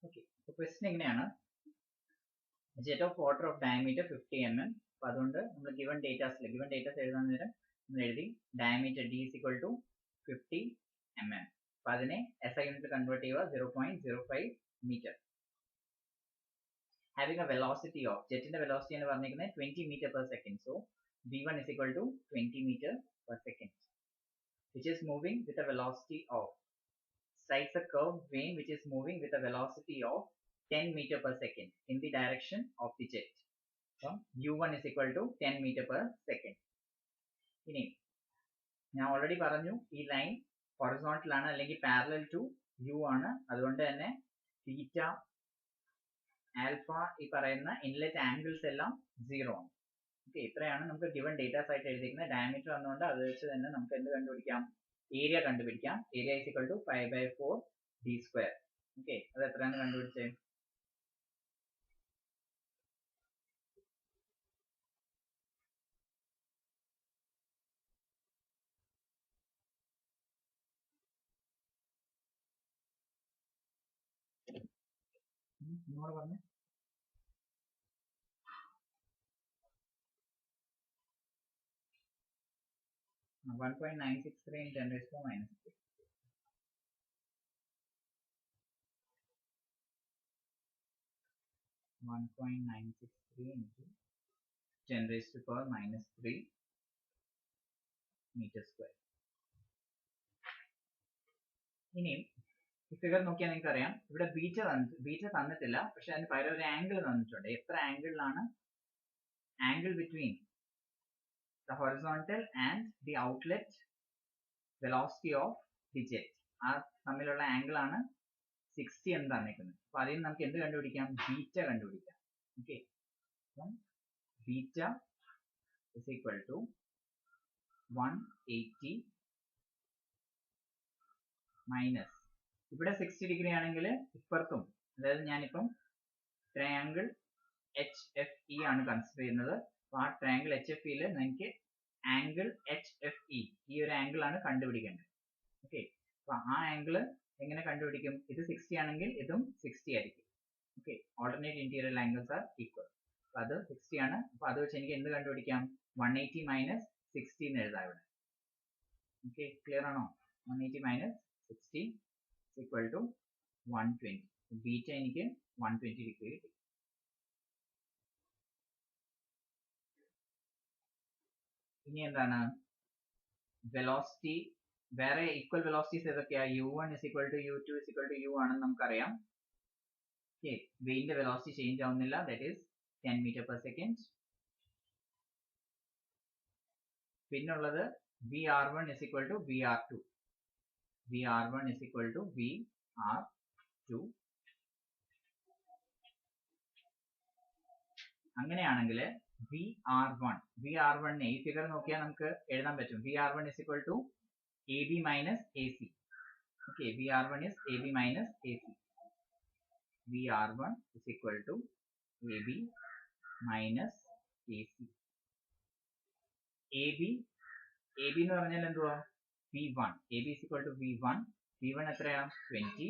Okay, so question എങ്ങനെയാണ് jet of water of diameter 50 mm. അപ്പോൾ അതുകൊണ്ട് നമ്മൾ given datas എഴുതാൻ നേരം നമ്മൾ എഴുതി diameter d is equal to 50 mm. അപ്പോൾ അതിനെ SI യൂണിറ്റ് കൺവേർട്ട് ചെയ്യുക 0.05 meter. Having a velocity of jetന്റെ velocity എന്ന് പറഞ്ഞിരിക്കുന്നത് 20 meter per second. So v1 is equal to 20 meter per second, which is moving with a velocity of strikes a curved vane which is moving with a velocity of 10 meter per second in the direction of the jet. So u1 is equal to 10 meter per second. ഇനി ഞാൻ already പറഞ്ഞു ഈ line horizontal ആണ് അല്ലെങ്കിൽ parallel to u ആണ്. അതുകൊണ്ട് തന്നെ തീറ്റ alpha ഈ പറയുന്ന ഇൻലെറ്റ് ആംഗിൾസ് എല്ലാം 0 ആണ്. ഓക്കെ, ഇത്രയാണ് നമുക്ക് ഗിവൺ ഡേറ്റാസ് ആയിട്ട് എഴുതിയിരിക്കുന്നത്. ഡയമീറ്റർ വന്നുകൊണ്ട് അത് വെച്ച് തന്നെ നമുക്ക് എന്ത് കണ്ടുപിടിക്കാം, ഏരിയ കണ്ടുപിടിക്കാം. Area is equal to 5/4 d square. Okay, അത് എത്രയാണ് കണ്ടുപിടിച്ചത്? നിങ്ങൾ പറഞ്ഞു 1.963 in 10 raised to minus 3. into 10 raised to power minus 3 meter square. ഇനിയും ഈ ഫിഗർ നോക്കിയാൽ നിങ്ങൾക്ക് അറിയാം, ഇവിടെ ബീറ്റ തന്നിട്ടില്ല, പക്ഷെ അതിന് പകരം ഒരു ആംഗിൾ തന്നിട്ടുണ്ട്. എത്ര ആംഗിളിലാണ്? Angle between the horizontal and the outlet velocity of the jet. ആ തമ്മിലുള്ള ആംഗിൾ ആണ് 60 എന്ന് തന്നിരിക്കുന്നത്. അപ്പോൾ അതിൽ നമുക്ക് എന്ത് കണ്ടുപിടിക്കാം? ബീറ്റ കണ്ടുപിടിക്കാം. Okay, beta is equal to 180 minus ഇവിടെ 60 ഡിഗ്രി ആണെങ്കിൽ ഇപ്പുറത്തും, അതായത് ഞാനിപ്പം ട്രയാങ്കിൾ HFE ആണ് കൺസിഡർ ചെയ്യുന്നത്. അപ്പോൾ ആ ട്രയാങ്കിൾ HFE യിൽ നിങ്ങൾക്ക് ആംഗിൾ HFE ഈ ഒരു ആംഗിൾ ആണ് കണ്ടുപിടിക്കേണ്ടത്. ഓക്കെ, അപ്പോൾ ആ ആംഗിൾ എങ്ങനെ കണ്ടുപിടിക്കും? ഇത് 60 ആണെങ്കിൽ ഇതും 60 ആയിരിക്കും. Okay, alternate interior angles are equal. അപ്പോൾ അത് 60 ആണ്. അപ്പോൾ അത് വെച്ച് എനിക്ക് എന്ത് കണ്ടുപിടിക്കാം? 180 മൈനസ് 60 എന്ന് എഴുതാം ഇവിടെ. ഓക്കെ, ക്ലിയർ ആണോ? 180 മൈനസ് 60 ഈക്വൽ ടു 120. ബീറ്റ എനിക്ക് 120 ഡിഗ്രി കിട്ടി. ഇനി എന്താണ് വെലോസിറ്റി? വേറെ ഈക്വൽ വെലോസിറ്റീസ് ഏതൊക്കെയാ? u1 is equal to u2 is equal to u ആണെന്ന് നമുക്കറിയാം. ഓക്കെ, വെയിന്റെ വെലോസിറ്റി ചേഞ്ച് ആവുന്നില്ല, that is 10 meter per second. പിന്നുള്ളത് vr1 is equal to vr2. vr1 is equal to vr2. അങ്ങനെയാണെങ്കിൽ vr1 ഈ figure നോക്കിയാൽ നമുക്ക് എഴുതാൻ പറ്റും. vr1 is equal to ab minus ac. okay, vr1 is ab minus ac. vr1 is equal to ab minus ac. ab എന്ന് പറഞ്ഞാൽ എന്തുവാ? v1. ab is equal to v1. v1 എത്രയാ? 20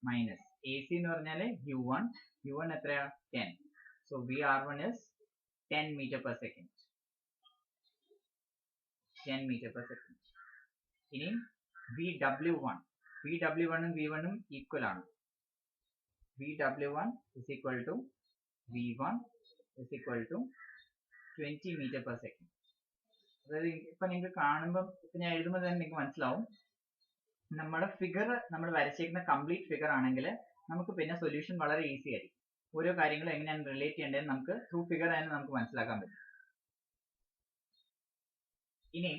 മൈനസ് ac എന്ന് പറഞ്ഞാൽ u1 എത്രയാ? 10. so vr1 is 10 meter per second. 10 meter per second. ഇനി vw1 ഉം v1 ഉം ഈക്വൽ ആണ്. vw1 is equal to v1 is equal to 20 meter per second. അതായത് ഇപ്പൊ നിങ്ങൾക്ക് കാണുമ്പോൾ ഇപ്പൊ ഞാൻ എഴുതുമ്പോൾ തന്നെ നിങ്ങൾക്ക് മനസ്സിലാവും, നമ്മുടെ ഫിഗർ നമ്മൾ വരച്ചേക്കുന്ന കംപ്ലീറ്റ് ഫിഗർ ആണെങ്കിൽ നമുക്ക് പിന്നെ സൊല്യൂഷൻ വളരെ ഈസി ആയിരിക്കും. ഓരോ കാര്യങ്ങളും എങ്ങനെയാണ് റിലേറ്റ് ചെയ്യേണ്ടത് നമുക്ക് ത്രൂ ഫിഗർ തന്നെ നമുക്ക് മനസ്സിലാക്കാൻ പറ്റും. ഇനി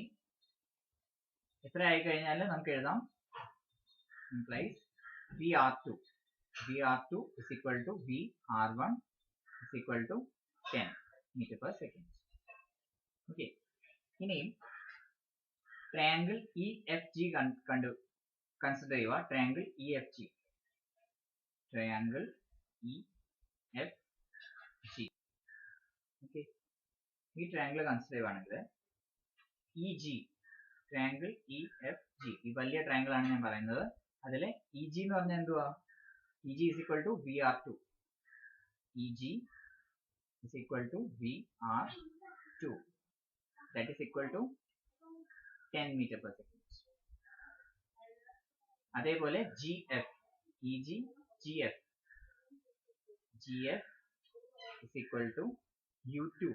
എത്ര ആയി കഴിഞ്ഞാൽ നമുക്ക് എഴുതാം implies vr2 is equal to vr1 is equal to 10 meter per second. Okay, ഇനിയും ട്രയാങ്കിൾ EFG കൺസിഡർ ചെയ്യുക. ട്രയാങ്കിൾ EFG ഓക്കെ, ഈ ട്രയാങ്കിൾ കൺസിഡർ ചെയ്യുകയാണെങ്കിൽ EG ട്രയാങ്കിൾ EFG ഈ വലിയ ട്രയാങ്കിൾ ആണ് ഞാൻ പറയുന്നത്. അതിലെ EG എന്ന് പറഞ്ഞാൽ എന്തുവാ? Eg is equal to VR2. Eg is equal to VR2. That is equal to 10 meter per second. അതേപോലെ GF, Eg, GF is equal to U2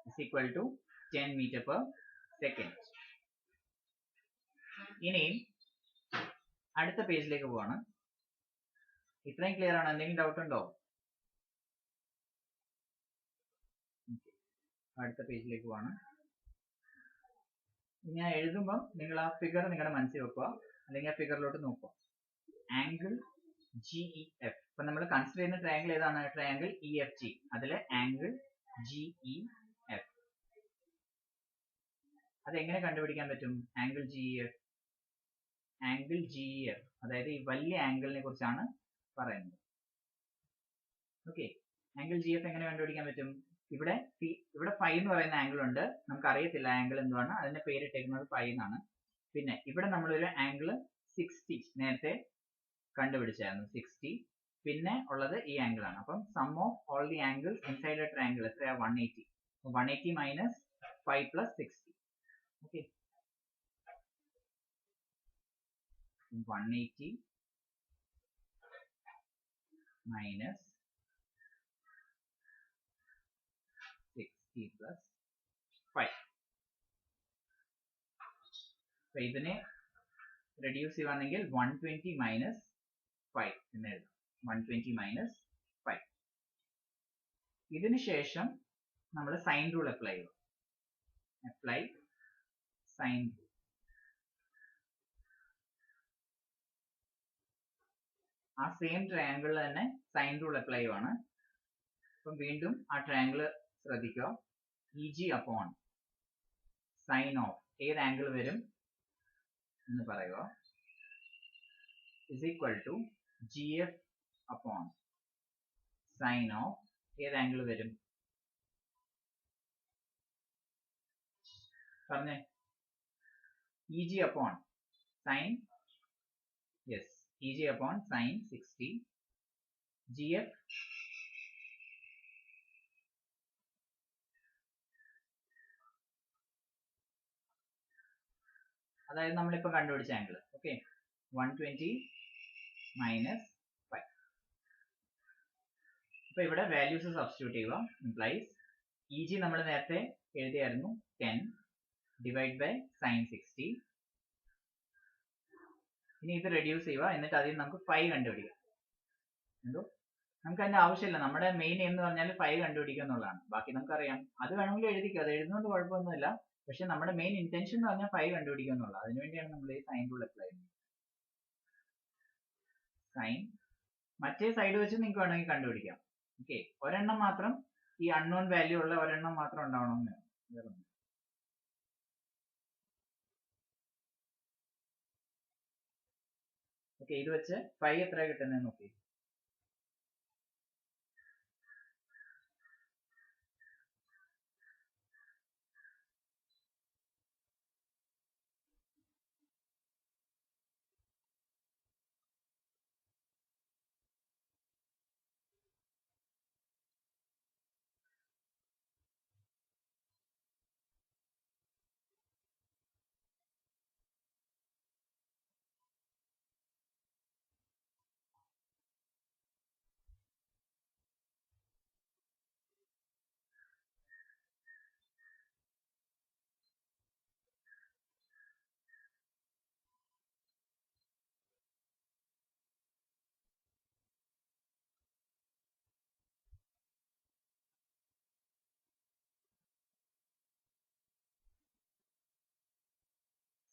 is equal to 10 meter per second. ഇനിയും അടുത്ത പേജിലേക്ക് പോവാണ്. ഇത്രയും clear ആണ്? എന്തെങ്കിലും doubt ഉണ്ടോ? അടുത്ത പേജിലേക്ക് പോവാണ്. ഞാൻ എഴുതുമ്പോൾ നിങ്ങൾ ആ ഫിഗർ നിങ്ങളുടെ മനസ്സിൽ വെക്കുക, അല്ലെങ്കിൽ ആ ഫിഗറിലോട്ട് നോക്കുക. Angle GEF. ഇപ്പൊ നമ്മൾ കൺസിഡർ ചെയ്യുന്ന ട്രയാങ്കിൾ ഏതാണ്? Triangle EFG. അതിലെ ആംഗിൾ GEF. അതെങ്ങനെ കണ്ടുപിടിക്കാൻ പറ്റും? Angle GEF. ആംഗിൾ GEF അതായത് ഈ വലിയ ആംഗിളിനെ കുറിച്ചാണ് പറയുന്നത്. ഓക്കെ, ആംഗിൾ GF എങ്ങനെ കണ്ടുപിടിക്കാൻ പറ്റും? ഇവിടെ ഫൈ എന്ന് പറയുന്ന ആംഗിൾ ഉണ്ട്, നമുക്ക് അറിയത്തില്ല ആംഗിൾ എന്താണ്, അതിന്റെ പേരിട്ടേക്കുന്നത് ഫൈ എന്നാണ്. പിന്നെ ഇവിടെ നമ്മളൊരു ആംഗിൾ 60 നേരത്തെ കണ്ടുപിടിച്ചായിരുന്നു, 60. പിന്നെ ഉള്ളത് ഈ ആംഗിൾ ആണ്. അപ്പം sum of all the angles inside a triangle എത്രയാ? 180. 180 minus 5 plus 60. Okay, 180 minus 60 plus 5. So ഇതിനെ റെഡ്യൂസ് ചെയ്യുവാണെങ്കിൽ 120 minus 5 എന്ന് എഴുതാം. 120 minus 5. ഇതിന് ശേഷം നമ്മൾ സൈൻ റൂൾ അപ്ലൈ ചെയ്യും. Apply sine rule. ആ സെയിം ട്രയാങ്കിളിൽ തന്നെ സൈൻ റൂൾ അപ്ലൈ ചെയ്യുവാണ്. അപ്പം വീണ്ടും ആ ട്രയാങ്കിൾ ശ്രദ്ധിക്കുക. EG upon സൈൻ ഓഫ് ഏത് ആംഗിൾ വരും എന്ന് പറയുക is equal to GF upon sine of ഏത് ആംഗിൾ വരും? പറഞ്ഞേ. EG upon sine, yes, EG upon sin 60. GF അതായത് നമ്മളിപ്പോൾ കണ്ടുപിടിച്ച ആംഗിൾ. Okay, 120 minus 5. അപ്പൊ ഇവിടെ വാല്യൂസ് സബ്സ്റ്റിറ്റ്യൂട്ട് ചെയ്യുക. ഇംപ്ലൈസ് EG നമ്മൾ നേരത്തെ എഴുതിയായിരുന്നു 10 ഡിവൈഡ് ബൈ സൈൻ 60. ഇനി ഇത് റെഡ്യൂസ് ചെയ്യുക, എന്നിട്ട് അതിൽ നമുക്ക് 5 കണ്ടുപിടിക്കാം. എന്തോ നമുക്ക് അതിന്റെ ആവശ്യമില്ല, നമ്മുടെ മെയിൻ എന്ന് പറഞ്ഞാൽ 5 കണ്ടുപിടിക്കുക എന്നുള്ളതാണ്. ബാക്കി നമുക്കറിയാം, അത് വേണമെങ്കിൽ എഴുതിക്കുക, അത് എഴുതുന്നതുകൊണ്ട് കുഴപ്പമൊന്നുമില്ല. പക്ഷെ നമ്മുടെ മെയിൻ ഇന്റൻഷൻ എന്ന് പറഞ്ഞാൽ 5 കണ്ടുപിടിക്കുക എന്നുള്ളത്. അതിനുവേണ്ടിയാണ് നമ്മൾ ഈ സൈൻ റൂൾ അപ്ലൈ ചെയ്യുന്നത്. സൈൻ മറ്റേ സൈഡ് വെച്ച് നിങ്ങൾക്ക് വേണമെങ്കിൽ കണ്ടുപിടിക്കാം. ഓക്കെ, ഒരെണ്ണം മാത്രം ഈ അൺനോൺ വാല്യൂ ഉള്ള ഒരെണ്ണം മാത്രം ഉണ്ടാവണമെന്ന്. ഓക്കെ, ഇത് വെച്ച് 5 എത്ര കിട്ടുന്നതെന്ന് നോക്കി.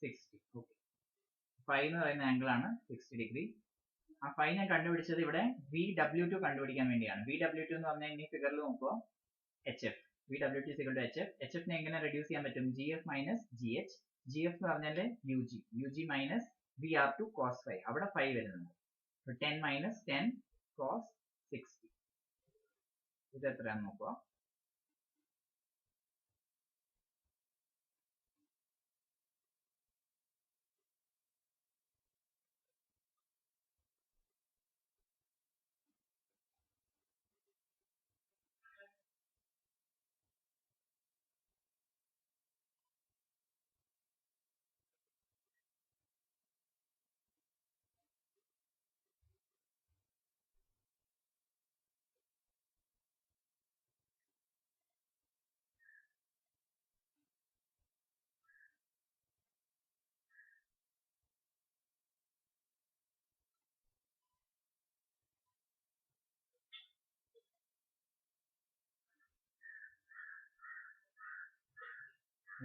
ഓക്കെ, 5 എന്ന് പറയുന്ന ആംഗിൾ ആണ് 60 ഡിഗ്രി. ആ 5 ഞാൻ കണ്ടുപിടിച്ചത് ഇവിടെ VW2 കണ്ടുപിടിക്കാൻ വേണ്ടിയാണ്. VW2 എന്ന് പറഞ്ഞാൽ ഇനി ഫിഗറിൽ നോക്കുക, HF. VW2 is equal to HF. HF നെ എങ്ങനെ റെഡ്യൂസ് ചെയ്യാൻ പറ്റും? GF minus GH. GF എന്ന് പറഞ്ഞാൽ UG. UG minus VR2 cos 5. അവിടെ 5 വരുന്നുണ്ട്. 10 മൈനസ് 10 cos 60. ഇത് എത്രയാണെന്ന് നോക്കുക.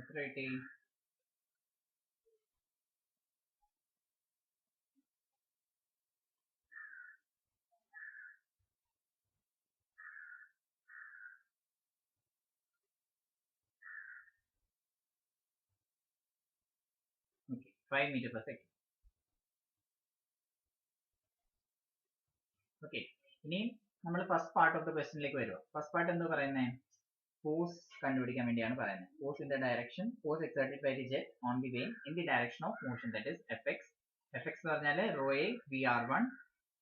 എത്ര കിട്ടി? Okay, 5 metre per second. Okay, ഇനി നമ്മൾ ഫസ്റ്റ് പാർട്ട് ഓഫ് ദ ക്വസ്റ്റ്യനിലേക്ക് വരുക. ഫസ്റ്റ് പാർട്ട് എന്താ പറയുന്നത്? ഫോഴ്സ് കണ്ടുപിടിക്കാൻ വേണ്ടിയാണ് പറയുന്നത്. Force in the direction, force exerted by the jet on the way in the direction of motion, that is Fx. Fx എന്ന് പറഞ്ഞാൽ rho a VR1.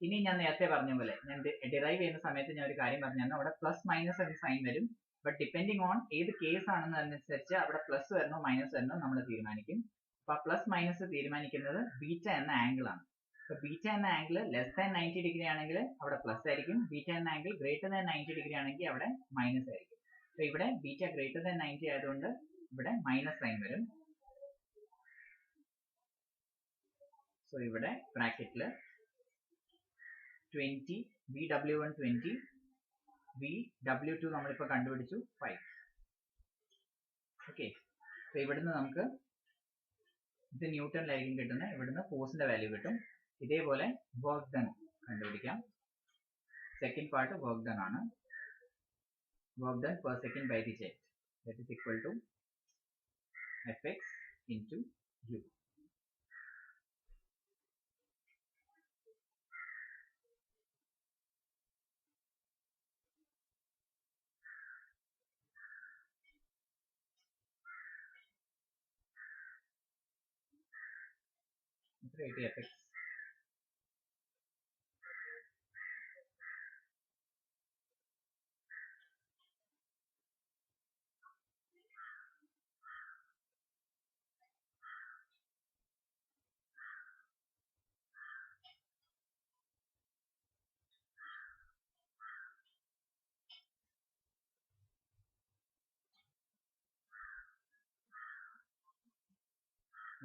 ഇനി ഞാൻ നേരത്തെ പറഞ്ഞ പോലെ ഞാൻ ഡിറൈവ് ചെയ്യുന്ന സമയത്ത് ഞാൻ ഒരു കാര്യം പറഞ്ഞു, അവിടെ പ്ലസ് മൈനസ് എന്ന സൈൻ വരും. ബട്ട് ഡിപ്പെൻഡിങ് ഓൺ ഏത് കേസ് ആണെന്ന് അനുസരിച്ച് അവിടെ പ്ലസ് വരണോ മൈനസ് വരണോ നമ്മൾ തീരുമാനിക്കും. അപ്പൊ പ്ലസ് മൈനസ് തീരുമാനിക്കുന്നത് ബീറ്റ എന്ന ആംഗിൾ ആണ്. അപ്പൊ ബീറ്റ എന്ന ആംഗിൾ ലെസ് ദാൻ 90 ഡിഗ്രി ആണെങ്കിൽ അവിടെ പ്ലസ് ആയിരിക്കും. ബീറ്റ എന്ന ആംഗിൾ ഗ്രേറ്റർ ദാൻ 90 ഡിഗ്രി ആണെങ്കിൽ അവിടെ മൈനസ് ആയിരിക്കും. അപ്പൊ ഇവിടെ ബീറ്റ ഗ്രേറ്റർ ദാൻ 90 ആയതുകൊണ്ട് ഇവിടെ മൈനസ് സൈൻ വരും. സോ ഇവിടെ ബ്രാക്കറ്റിൽ 20 VW1 20 VW2 നമ്മളിപ്പോൾ കണ്ടുപിടിച്ചു 5. ഓക്കെ, അപ്പൊ ഇവിടുന്ന് നമുക്ക് ഇത് ന്യൂട്ടണിലായിരിക്കും കിട്ടുന്നത്. ഇവിടുന്ന് ഫോഴ്സിന്റെ വാല്യൂ കിട്ടും. ഇതേപോലെ വർക്ക് ഡൺ കണ്ടുപിടിക്കാം. സെക്കൻഡ് പാർട്ട് വർക്ക് ഡൺ ആണ്. Work done per second by the jet, that is equal to Fx into U. Fx.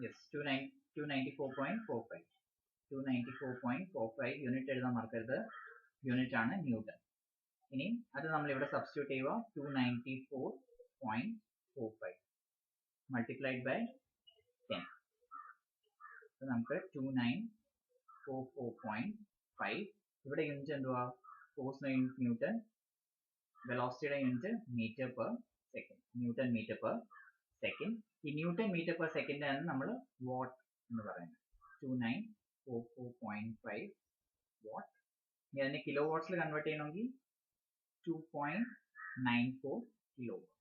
Yes, 294.45. 294.45 unit എഴുതാൻ മറക്കരുത്. യൂണിറ്റ് ആണ് ന്യൂട്ടൺ. ഇനി അത് നമ്മൾ ഇവിടെ സബ്സ്റ്റിറ്റ്യൂട്ട് ചെയ്യുക. 294.45 മൾട്ടിപ്ലൈഡ് ബൈ 10. നമുക്ക് 2944.5. ഇവിടെ യൂണിറ്റ് എന്തുവാ? ഫോഴ്സിന്റെ യൂണിറ്റ് ന്യൂട്ടൺ, വെലോസിറ്റിയുടെ unit metre per second, newton metre per second. ഈ ന്യൂട്ടൺ മീറ്റർ പെർ സെക്കൻഡ് ആണ് നമ്മൾ വാട്ട് എന്ന് പറയുന്നത്. 2944.5 വാട്ട്. ഇനി അതിനെ കിലോ വാട്ട്സിൽ കൺവേർട്ട് ചെയ്യണമെങ്കിൽ 2.94 കിലോ വാട്ട്.